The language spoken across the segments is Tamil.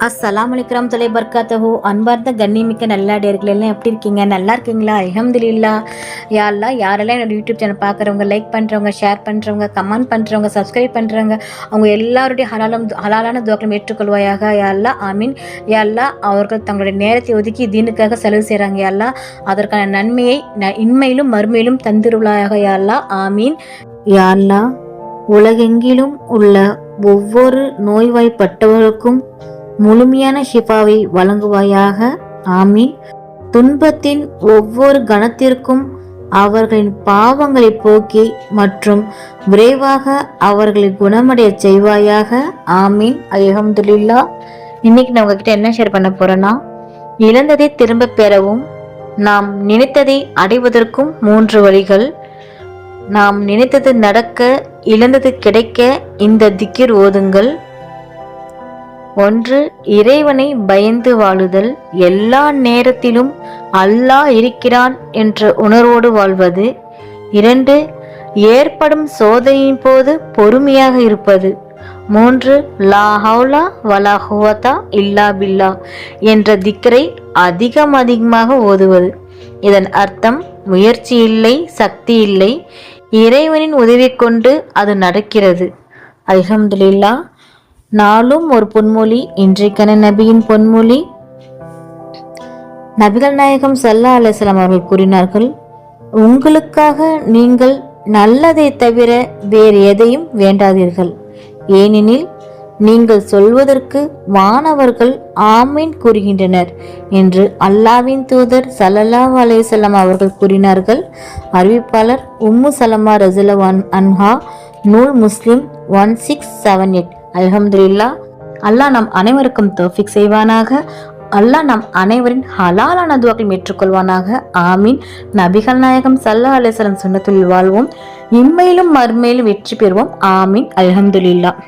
அஸ்ஸலாமு அலைக்கும் தலை பர்காத்தஹு. அன்பார்ந்த கண்ணிமிக்க நல்லாடியர்கள் எல்லாம் எப்படி இருக்கீங்க? நல்லா இருக்கீங்களா? அல்ஹம்துலில்லாஹ். யா அல்லாஹ், யாரெல்லாம் என்னோட யூடியூப் சேனல் பார்க்குறவங்க, லைக் பண்ணுறவங்க, ஷேர் பண்ணுறவங்க, கமெண்ட் பண்ணுறவங்க, சப்ஸ்கிரைப் பண்ணுறவங்க, அவங்க எல்லாருடைய ஹலாலான துவாக்களும் ஏற்றுக்கொள்வாயாக. யா அல்லாஹ், ஆமீன். யா அல்லாஹ், அவர்கள் தங்களுடைய நேரத்தை ஒதுக்கி தீனுக்காக செலவு செய்கிறாங்க. யா அல்லாஹ், அதற்கான நன்மையை இன்மையிலும் மறுமையிலும் தந்திருளாயாக. யா அல்லாஹ், ஆமீன். யா அல்லாஹ், உலகெங்கிலும் உள்ள ஒவ்வொரு நோய்வாய்ப்பட்டவர்களுக்கும் முழுமையான ஷிஃபாவை வழங்குவாயாக. ஆமீன். துன்பத்தின் ஒவ்வொரு கணத்திற்கும் அவர்களின் பாவங்களை போக்கி மற்றும் விரைவாக அவர்களை குணமடைய செய்வாயாக. ஆமீன். அல்ஹம்துலில்லாஹ். இன்னைக்கு நான் உங்ககிட்ட என்ன ஷேர் பண்ண போறேன்னா, இழந்ததை திரும்ப பெறவும் நாம் நினைத்ததை அடைவதற்கும் 3 வழிகள். நாம் நினைத்தது நடக்க, இழந்தது கிடைக்க இந்த திக்ர் ஓதுங்கள். 1. இறைவனை பயந்து வாழுதல். எல்லா நேரத்திலும் அல்லாஹ் இருக்கிறான் என்ற உணர்வோடு வாழ்வது. 2. ஏற்படும் சோதனையின் போது பொறுமையாக இருப்பது. 3. லா ஹவுலா வலா குவத்தா இல்லா பில்லா என்ற திக்ரை அதிகமாக ஓதுவது. இதன் அர்த்தம், முயற்சி இல்லை, சக்தி இல்லை, இறைவனின் உதவி கொண்டு அது நடக்கிறது. அல்ஹம்துலில்லாஹ். நாளும் ஒரு பொன்மொழி. இன்றைக்கான நபியின் பொன்மொழி. நபிகள் நாயகம் ஸல்லல்லாஹு அலைஹி வஸல்லம் அவர்கள் கூறினார்கள், உங்களுக்காக நீங்கள் நல்லதை தவிர வேறு எதையும் வேண்டாதீர்கள், ஏனெனில் நீங்கள் சொல்வதற்கு வானவர்கள் ஆமீன் கூறுகின்றனர் என்று அல்லாஹ்வின் தூதர் ஸல்லல்லாஹு அலைஹி வஸல்லம் அவர்கள் கூறினார்கள். அறிவிப்பாளர் உம்மு சலமா ரஸியல்லாஹு அன்ஹா. நூல் முஸ்லிம் 1678. அல்ஹம்துலில்லாஹ். அல்லாஹ் நம் அனைவருக்கும் தௌஃபீக் செய்வானாக. அல்லாஹ் நம் அனைவரின் ஹலாலான துஆக்களை ஏற்றுக்கொள்வானாக. ஆமீன். நபிகள் நாயகம் ஸல்லல்லாஹு அலைஹி வஸல்லம் சுன்னத்துல் வாழ்வோம், இம்மையிலும் மறுமையிலும் வெற்றி பெறுவோம். ஆமீன். அல்ஹம்துலில்லாஹ்.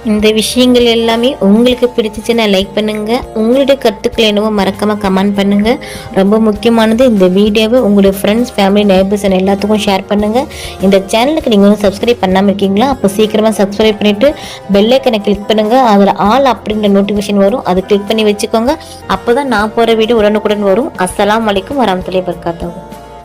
இந்த விஷயங்கள் எல்லாமே உங்களுக்கு பிடிச்சிச்சுன்னா லைக் பண்ணுங்க. உங்களுடைய கருத்துக்கள் என்னவோ மறக்காம கமெண்ட் பண்ணுங்க. ரொம்ப முக்கியமானது, இந்த வீடியோவை உங்களுடைய ஃப்ரெண்ட்ஸ், ஃபேமிலி, நெய்பர்ஸ் எல்லாத்துக்கும் ஷேர் பண்ணுங்க. இந்த சேனலுக்கு நீங்க வந்து சப்ஸ்கிரைப் பண்ணாமல் இருக்கீங்களா? அப்போ சீக்கிரமா சப்ஸ்கிரைப் பண்ணிட்டு பெல் ஐக்கனை கிளிக் பண்ணுங்க. அதில் ஆல் அப்படின்ற நோட்டிஃபிகேஷன் வரும், அதை கிளிக் பண்ணி வச்சுக்கோங்க. அப்போதான் நான் போற வீடியோ உடனுக்குடன் வரும். அஸ்ஸலாமு அலைக்கும் வரஹ்மத்துல்லாஹி வபரகாத்துஹு.